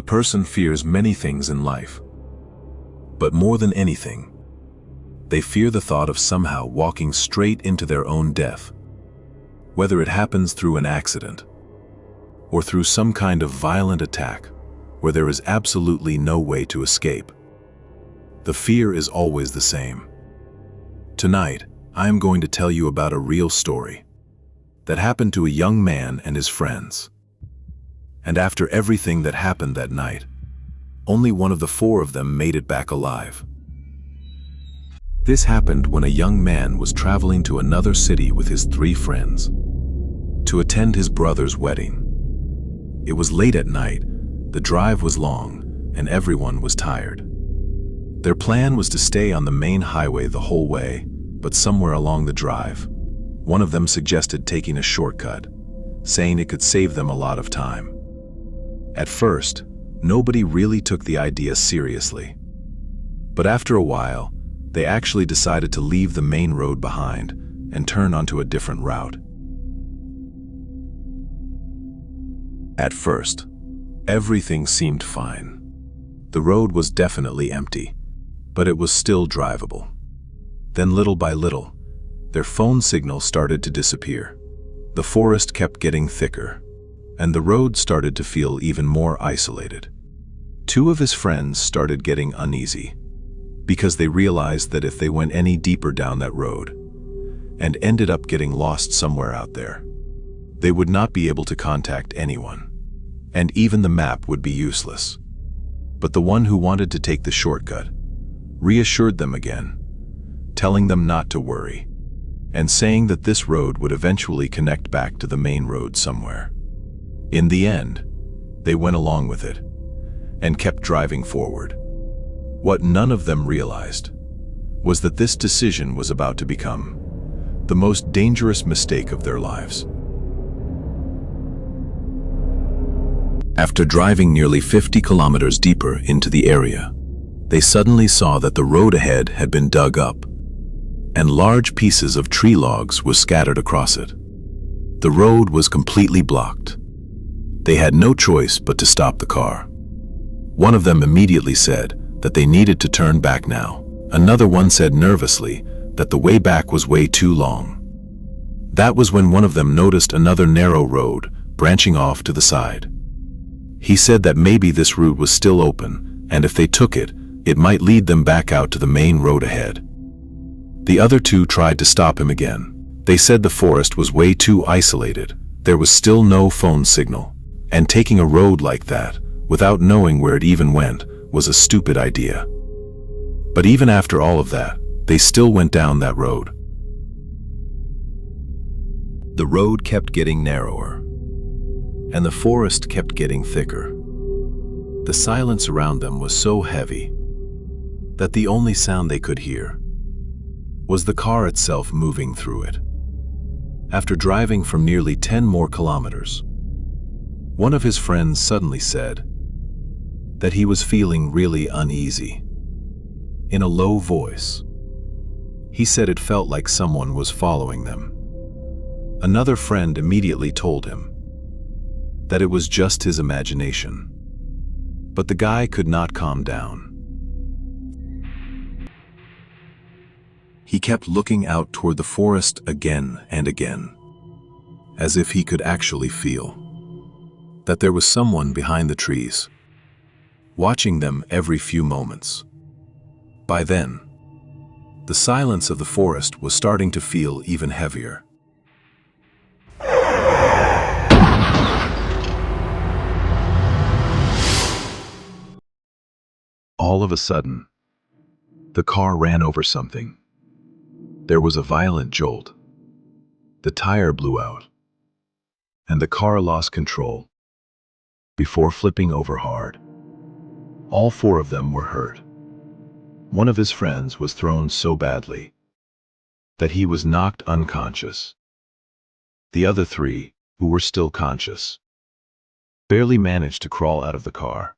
A person fears many things in life. But more than anything, they fear the thought of somehow walking straight into their own death. Whether it happens through an accident, or through some kind of violent attack where there is absolutely no way to escape, the fear is always the same. Tonight, I am going to tell you about a real story that happened to a young man and his friends. And after everything that happened that night, only one of the four of them made it back alive. This happened when a young man was traveling to another city with his three friends to attend his brother's wedding. It was late at night, the drive was long, and everyone was tired. Their plan was to stay on the main highway the whole way, but somewhere along the drive, one of them suggested taking a shortcut, saying it could save them a lot of time. At first, nobody really took the idea seriously. But after a while, they actually decided to leave the main road behind and turn onto a different route. At first, everything seemed fine. The road was definitely empty, but it was still drivable. Then little by little, their phone signal started to disappear. The forest kept getting thicker, and the road started to feel even more isolated. Two of his friends started getting uneasy, because they realized that if they went any deeper down that road and ended up getting lost somewhere out there, they would not be able to contact anyone, and even the map would be useless. But the one who wanted to take the shortcut reassured them again, telling them not to worry, and saying that this road would eventually connect back to the main road somewhere. In the end, they went along with it and kept driving forward. What none of them realized was that this decision was about to become the most dangerous mistake of their lives. After driving nearly 50 kilometers deeper into the area, they suddenly saw that the road ahead had been dug up, and large pieces of tree logs were scattered across it. The road was completely blocked. They had no choice but to stop the car. One of them immediately said that they needed to turn back now. Another one said nervously that the way back was way too long. That was when one of them noticed another narrow road branching off to the side. He said that maybe this route was still open, and if they took it, it might lead them back out to the main road ahead. The other two tried to stop him again. They said the forest was way too isolated. There was still no phone signal, and taking a road like that, without knowing where it even went, was a stupid idea. But even after all of that, they still went down that road. The road kept getting narrower, and the forest kept getting thicker. The silence around them was so heavy that the only sound they could hear was the car itself moving through it. After driving for nearly 10 more kilometers, one of his friends suddenly said that he was feeling really uneasy. In a low voice, he said it felt like someone was following them. Another friend immediately told him that it was just his imagination. But the guy could not calm down. He kept looking out toward the forest again and again, as if he could actually feel that there was someone behind the trees, watching them every few moments. By then, the silence of the forest was starting to feel even heavier. All of a sudden, the car ran over something. There was a violent jolt. The tire blew out, and the car lost control before flipping over hard. All four of them were hurt. One of his friends was thrown so badly that he was knocked unconscious. The other three, who were still conscious, barely managed to crawl out of the car.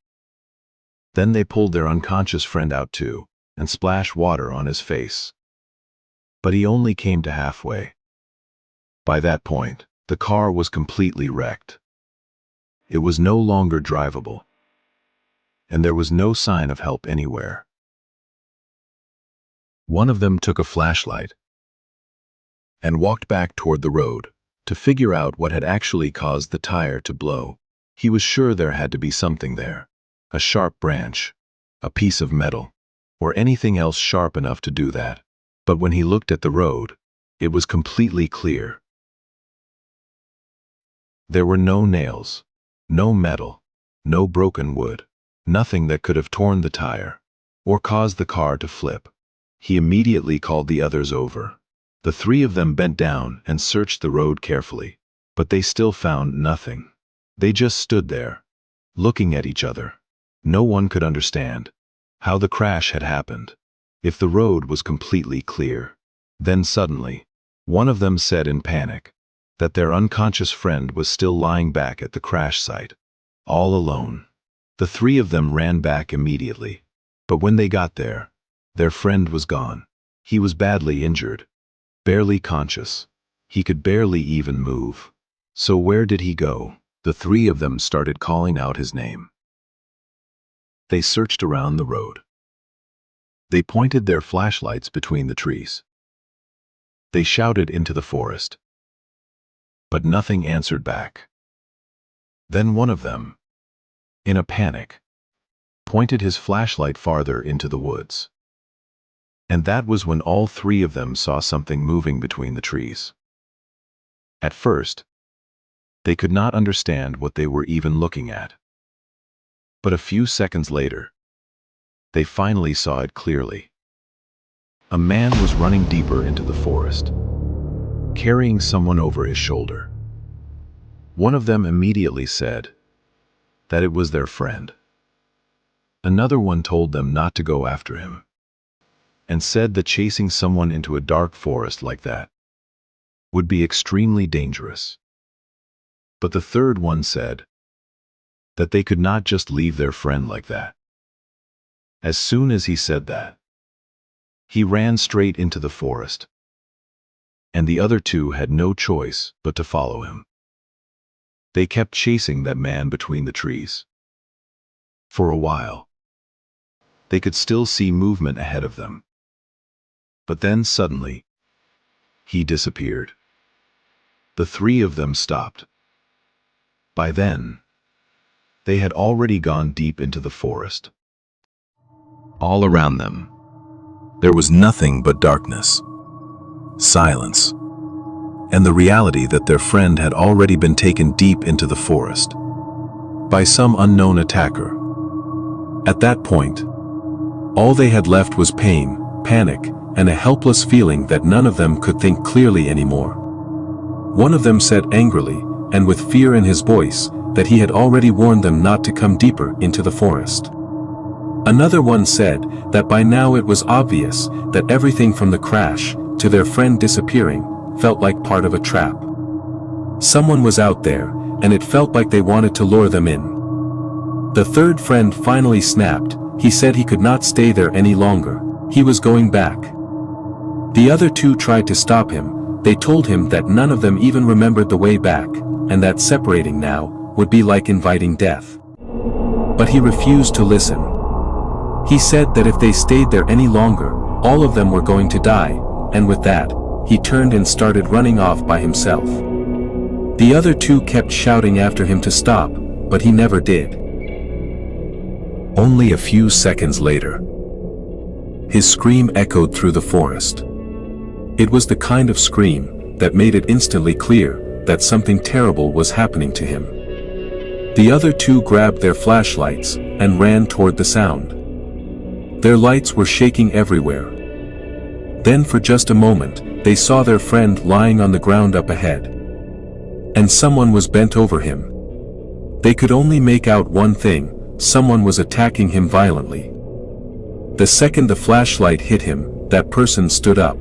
Then they pulled their unconscious friend out too and splashed water on his face. But he only came to halfway. By that point, the car was completely wrecked. It was no longer drivable, and there was no sign of help anywhere. One of them took a flashlight and walked back toward the road to figure out what had actually caused the tire to blow. He was sure there had to be something there, a sharp branch, a piece of metal, or anything else sharp enough to do that. But when he looked at the road, it was completely clear. There were no nails, no metal, no broken wood, nothing that could have torn the tire or caused the car to flip. He immediately called the others over. The three of them bent down and searched the road carefully, but they still found nothing. They just stood there, looking at each other. No one could understand how the crash had happened, if the road was completely clear. Then suddenly, one of them said in panic that their unconscious friend was still lying back at the crash site, all alone. The three of them ran back immediately, but when they got there, their friend was gone. He was badly injured, barely conscious. He could barely even move. So where did he go? The three of them started calling out his name. They searched around the road. They pointed their flashlights between the trees. They shouted into the forest, but nothing answered back. Then one of them, in a panic, pointed his flashlight farther into the woods. And that was when all three of them saw something moving between the trees. At first, they could not understand what they were even looking at. But a few seconds later, they finally saw it clearly. A man was running deeper into the forest, carrying someone over his shoulder. One of them immediately said that it was their friend. Another one told them not to go after him, and said that chasing someone into a dark forest like that would be extremely dangerous. But the third one said that they could not just leave their friend like that. As soon as he said that, he ran straight into the forest, and the other two had no choice but to follow him. They kept chasing that man between the trees. For a while, they could still see movement ahead of them. But then suddenly, he disappeared. The three of them stopped. By then, they had already gone deep into the forest. All around them, there was nothing but darkness, silence, and the reality that their friend had already been taken deep into the forest by some unknown attacker. At that point, all they had left was pain, panic, and a helpless feeling that none of them could think clearly anymore. One of them said angrily, and with fear in his voice, that he had already warned them not to come deeper into the forest. Another one said that by now it was obvious that everything from the crash to their friend disappearing felt like part of a trap. Someone was out there, and it felt like they wanted to lure them in. The third friend finally snapped. He said he could not stay there any longer. He was going back. The other two tried to stop him. They told him that none of them even remembered the way back, and that separating now would be like inviting death. But he refused to listen. He said that if they stayed there any longer, all of them were going to die, and with that, he turned and started running off by himself. The other two kept shouting after him to stop, but he never did. Only a few seconds later, his scream echoed through the forest. It was the kind of scream that made it instantly clear that something terrible was happening to him. The other two grabbed their flashlights and ran toward the sound. Their lights were shaking everywhere. Then for just a moment, they saw their friend lying on the ground up ahead. And someone was bent over him. They could only make out one thing: someone was attacking him violently. The second the flashlight hit him, that person stood up,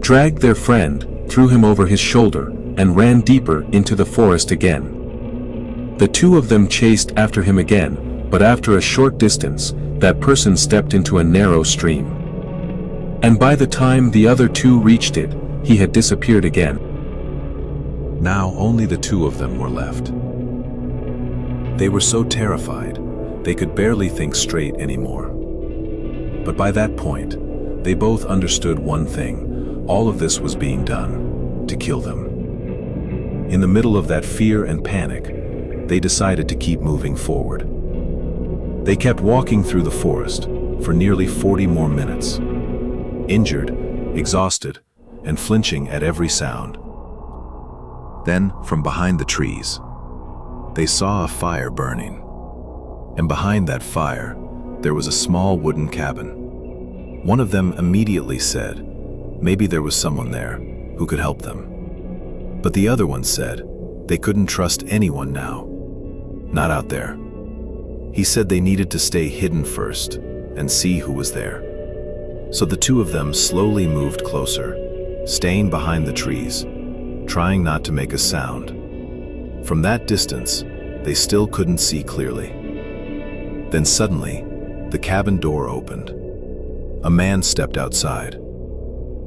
dragged their friend, threw him over his shoulder, and ran deeper into the forest again. The two of them chased after him again, but after a short distance, that person stepped into a narrow stream. And by the time the other two reached it, he had disappeared again. Now only the two of them were left. They were so terrified They could barely think straight anymore. But by that point, they both understood one thing: all of this was being done to kill them. In the middle of that fear and panic, they decided to keep moving forward. They kept walking through the forest for nearly 40 more minutes, injured, exhausted, and flinching at every sound. Then, from behind the trees, they saw a fire burning. And behind that fire, there was a small wooden cabin. One of them immediately said maybe there was someone there who could help them. But the other one said they couldn't trust anyone now. Not out there. He said they needed to stay hidden first and see who was there. So the two of them slowly moved closer, staying behind the trees, trying not to make a sound. From that distance, they still couldn't see clearly. Then suddenly, the cabin door opened. A man stepped outside.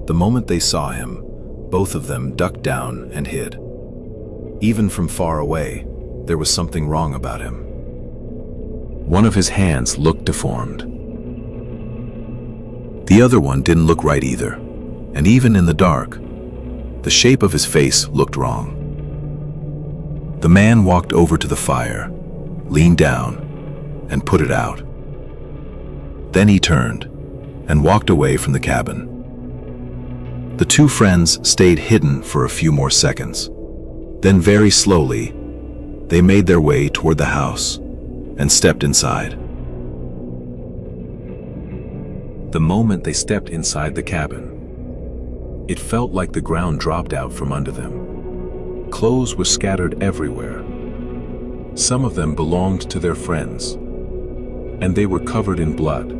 The moment they saw him, both of them ducked down and hid. Even from far away, there was something wrong about him. One of his hands looked deformed. The other one didn't look right either, and even in the dark, the shape of his face looked wrong. The man walked over to the fire, leaned down, and put it out. Then he turned and walked away from the cabin. The two friends stayed hidden for a few more seconds. Then very slowly, they made their way toward the house and stepped inside. The moment they stepped inside the cabin, it felt like the ground dropped out from under them. Clothes were scattered everywhere. Some of them belonged to their friends, and they were covered in blood.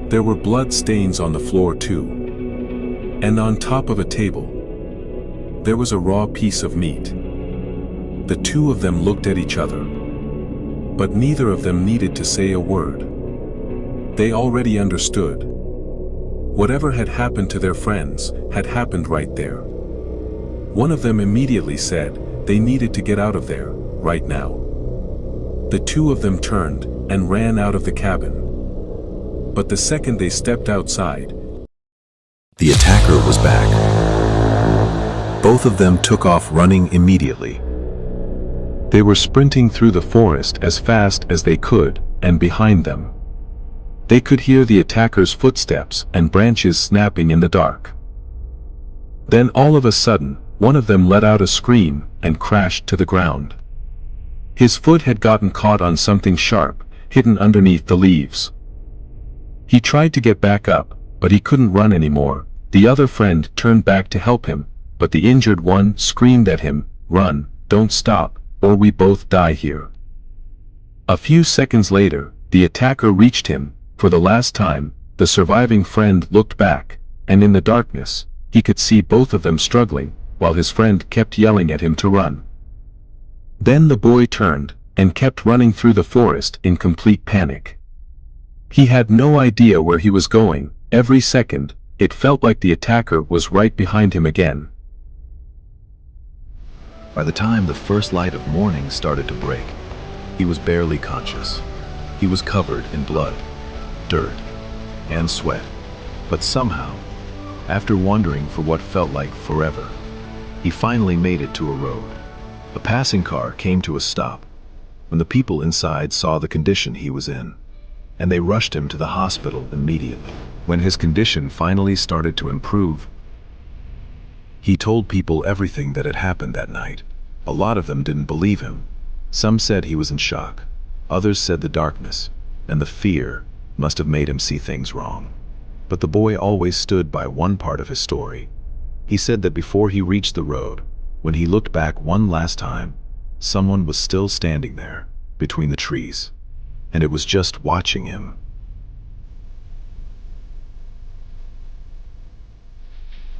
There were blood stains on the floor too, and on top of a table, there was a raw piece of meat. The two of them looked at each other, but neither of them needed to say a word. They already understood. Whatever had happened to their friends had happened right there. One of them immediately said they needed to get out of there, right now. The two of them turned and ran out of the cabin. But the second they stepped outside, the attacker was back. Both of them took off running immediately. They were sprinting through the forest as fast as they could, and behind them, they could hear the attacker's footsteps and branches snapping in the dark. Then all of a sudden, one of them let out a scream and crashed to the ground. His foot had gotten caught on something sharp, hidden underneath the leaves. He tried to get back up, but he couldn't run anymore. The other friend turned back to help him, but the injured one screamed at him, "Run, don't stop, or we both die here." A few seconds later, the attacker reached him. For the last time, the surviving friend looked back, and in the darkness, he could see both of them struggling, while his friend kept yelling at him to run. Then the boy turned, and kept running through the forest in complete panic. He had no idea where he was going. Every second, it felt like the attacker was right behind him again. By the time the first light of morning started to break, he was barely conscious. He was covered in blood, dirt, and sweat. But somehow, after wandering for what felt like forever, he finally made it to a road. A passing car came to a stop when the people inside saw the condition he was in, and they rushed him to the hospital immediately. When his condition finally started to improve, he told people everything that had happened that night. A lot of them didn't believe him. Some said he was in shock. Others said the darkness and the fear must have made him see things wrong. But the boy always stood by one part of his story. He said that before he reached the road, when he looked back one last time, someone was still standing there, between the trees. And it was just watching him.